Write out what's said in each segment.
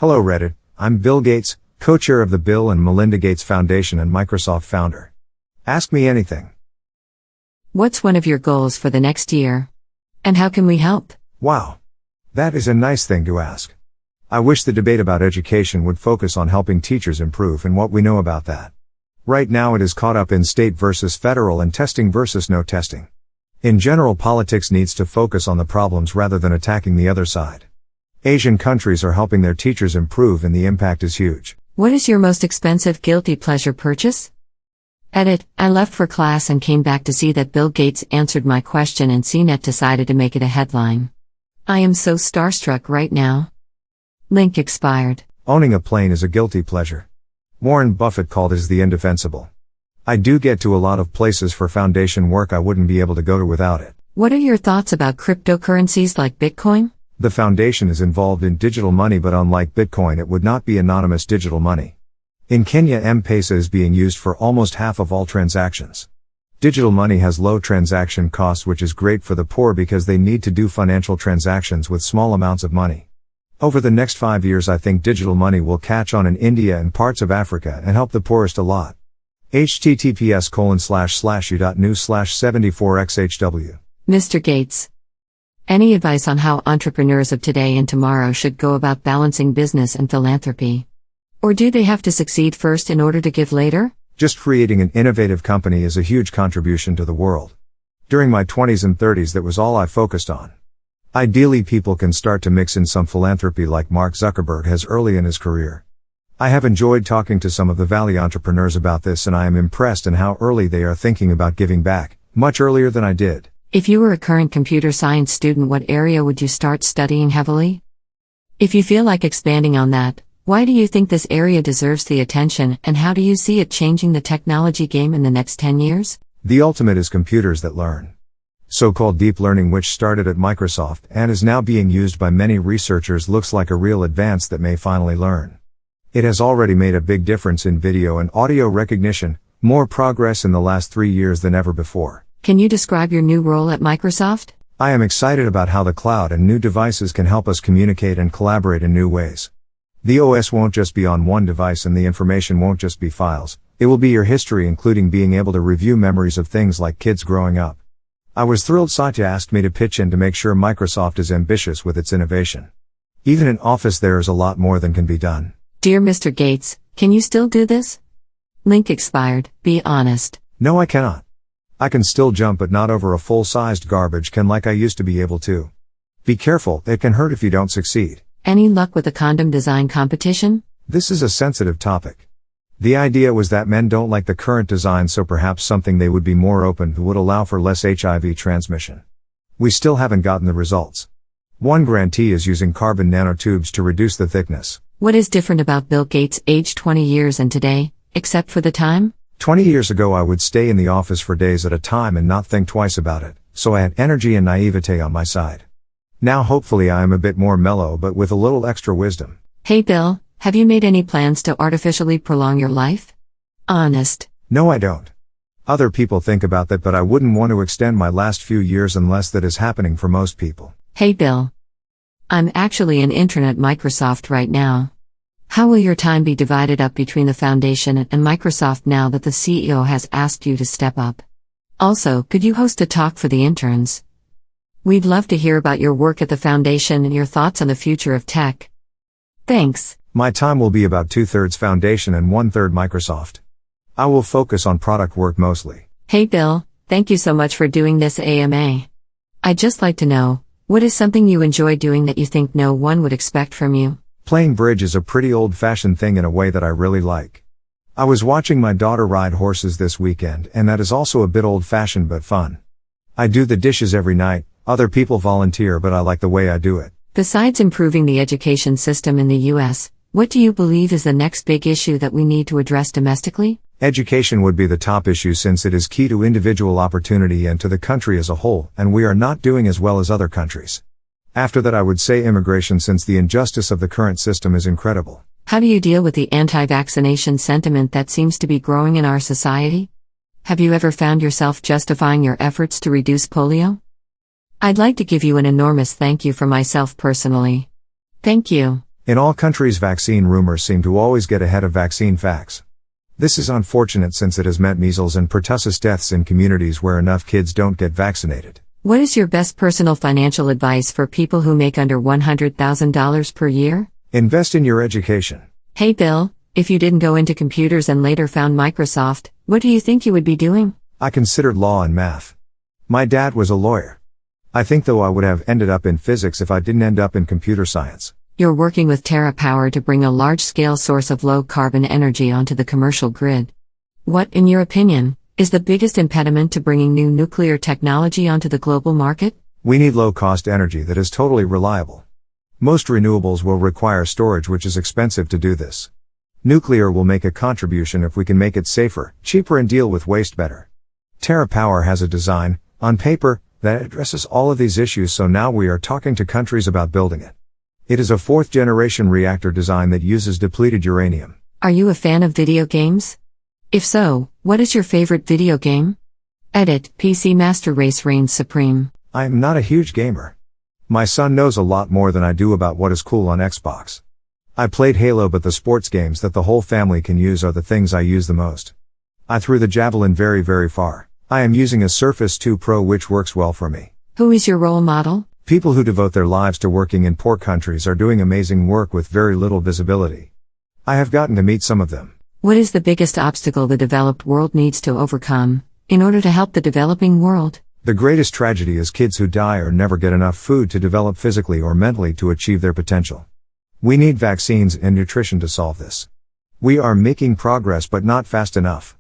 Hello Reddit, I'm Bill Gates, co-chair of the Bill and Melinda Gates Foundation and Microsoft founder. Ask me anything. What's one of your goals for the next year? And how can we help? Wow. That is a nice thing to ask. I wish the debate about education would focus on helping teachers improve and what we know about that. Right now it is caught up in state versus federal and testing versus no testing. In general, politics needs to focus on the problems rather than attacking the other side. Asian countries are helping their teachers improve and the impact is huge. What is your most expensive guilty pleasure purchase? Edit, I left for class and came back to see that Bill Gates answered my question and CNET decided to make it a headline. I am so starstruck right now. Link expired. Owning a plane is a guilty pleasure. Warren Buffett called it the indefensible. I do get to a lot of places for foundation work I wouldn't be able to go to without it. What are your thoughts about cryptocurrencies like Bitcoin? The foundation is involved in digital money, but unlike Bitcoin it would not be anonymous digital money. In Kenya, M-Pesa is being used for almost half of all transactions. Digital money has low transaction costs, which is great for the poor because they need to do financial transactions with small amounts of money. Over the next 5 years I think digital money will catch on in India and parts of Africa and help the poorest a lot. https://u.news/74xhw. Mr. Gates. Any advice on how entrepreneurs of today and tomorrow should go about balancing business and philanthropy? Or do they have to succeed first in order to give later? Just creating an innovative company is a huge contribution to the world. During my 20s and 30s that was all I focused on. Ideally people can start to mix in some philanthropy like Mark Zuckerberg has early in his career. I have enjoyed talking to some of the Valley entrepreneurs about this and I am impressed in how early they are thinking about giving back, much earlier than I did. If you were a current computer science student, what area would you start studying heavily? If you feel like expanding on that, why do you think this area deserves the attention and how do you see it changing the technology game in the next 10 years? The ultimate is computers that learn. So-called deep learning, which started at Microsoft and is now being used by many researchers, looks like a real advance that may finally learn. It has already made a big difference in video and audio recognition, more progress in the last 3 years than ever before. Can you describe your new role at Microsoft? I am excited about how the cloud and new devices can help us communicate and collaborate in new ways. The OS won't just be on one device and the information won't just be files, it will be your history, including being able to review memories of things like kids growing up. I was thrilled Satya asked me to pitch in to make sure Microsoft is ambitious with its innovation. Even in Office there is a lot more than can be done. Dear Mr. Gates, can you still do this? Link expired, be honest. No, I cannot. I can still jump, but not over a full-sized garbage can like I used to be able to. Be careful, it can hurt if you don't succeed. Any luck with the condom design competition? This is a sensitive topic. The idea was that men don't like the current design, so perhaps something they would be more open to would allow for less HIV transmission. We still haven't gotten the results. One grantee is using carbon nanotubes to reduce the thickness. What is different about Bill Gates aged 20 years and today, except for the time? 20 years ago I would stay in the office for days at a time and not think twice about it, so I had energy and naivete on my side. Now hopefully I am a bit more mellow but with a little extra wisdom. Hey Bill, have you made any plans to artificially prolong your life? Honest. No, I don't. Other people think about that, but I wouldn't want to extend my last few years unless that is happening for most people. Hey Bill. I'm actually an intern at Microsoft right now. How will your time be divided up between the foundation and Microsoft now that the CEO has asked you to step up? Also, could you host a talk for the interns? We'd love to hear about your work at the foundation and your thoughts on the future of tech. Thanks. My time will be about 2/3 foundation and 1/3 Microsoft. I will focus on product work mostly. Hey Bill, thank you so much for doing this AMA. I'd just like to know, what is something you enjoy doing that you think no one would expect from you? Playing bridge is a pretty old-fashioned thing in a way that I really like. I was watching my daughter ride horses this weekend, and that is also a bit old-fashioned but fun. I do the dishes every night, other people volunteer, but I like the way I do it. Besides improving the education system in the US, what do you believe is the next big issue that we need to address domestically? Education would be the top issue since it is key to individual opportunity and to the country as a whole, and we are not doing as well as other countries. After that I would say immigration, since the injustice of the current system is incredible. How do you deal with the anti-vaccination sentiment that seems to be growing in our society? Have you ever found yourself justifying your efforts to reduce polio? I'd like to give you an enormous thank you for myself personally. Thank you. In all countries, vaccine rumors seem to always get ahead of vaccine facts. This is unfortunate since it has meant measles and pertussis deaths in communities where enough kids don't get vaccinated. What is your best personal financial advice for people who make under $100,000 per year? Invest in your education. Hey Bill, if you didn't go into computers and later found Microsoft, what do you think you would be doing? I considered law and math. My dad was a lawyer. I think though I would have ended up in physics if I didn't end up in computer science. You're working with TerraPower to bring a large-scale source of low-carbon energy onto the commercial grid. What, in your opinion, is the biggest impediment to bringing new nuclear technology onto the global market? We need low-cost energy that is totally reliable. Most renewables will require storage, which is expensive to do this. Nuclear will make a contribution if we can make it safer, cheaper and deal with waste better. TerraPower has a design, on paper, that addresses all of these issues, so now we are talking to countries about building it. It is a fourth-generation reactor design that uses depleted uranium. Are you a fan of video games? If so, what is your favorite video game? Edit, PC Master Race reigns supreme. I am not a huge gamer. My son knows a lot more than I do about what is cool on Xbox. I played Halo, but the sports games that the whole family can use are the things I use the most. I threw the javelin very, very far. I am using a Surface 2 Pro, which works well for me. Who is your role model? People who devote their lives to working in poor countries are doing amazing work with very little visibility. I have gotten to meet some of them. What is the biggest obstacle the developed world needs to overcome in order to help the developing world? The greatest tragedy is kids who die or never get enough food to develop physically or mentally to achieve their potential. We need vaccines and nutrition to solve this. We are making progress, but not fast enough.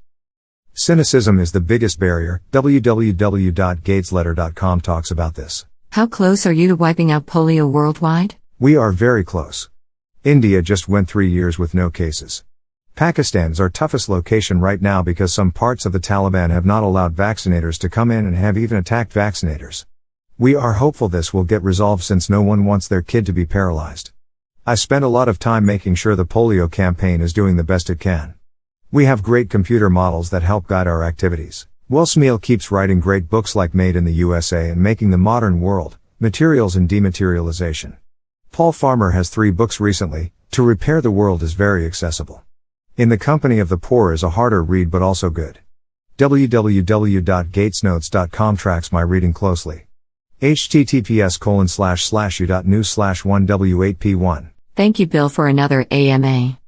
Cynicism is the biggest barrier. www.gatesletter.com talks about this. How close are you to wiping out polio worldwide? We are very close. India just went 3 years with no cases. Pakistan is our toughest location right now because some parts of the Taliban have not allowed vaccinators to come in and have even attacked vaccinators. We are hopeful this will get resolved since no one wants their kid to be paralyzed. I spent a lot of time making sure the polio campaign is doing the best it can. We have great computer models that help guide our activities. Will Smith keeps writing great books like Made in the USA and Making the Modern World, Materials and Dematerialization. Paul Farmer has 3 books recently. To Repair the World is very accessible. In the Company of the Poor is a harder read but also good. www.gatesnotes.com tracks my reading closely. https://u.news/1w8p1. Thank you, Bill, for another AMA.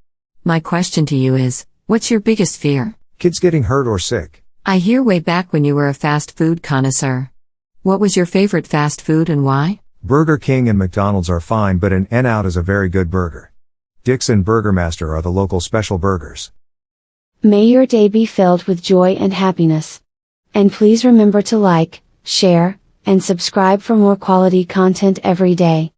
My question to you is, what's your biggest fear? Kids getting hurt or sick. I hear way back when you were a fast food connoisseur. What was your favorite fast food and why? Burger King and McDonald's are fine, but an In-N-Out is a very good burger. Dick's and Burgermaster are the local special burgers. May your day be filled with joy and happiness. And please remember to like, share, and subscribe for more quality content every day.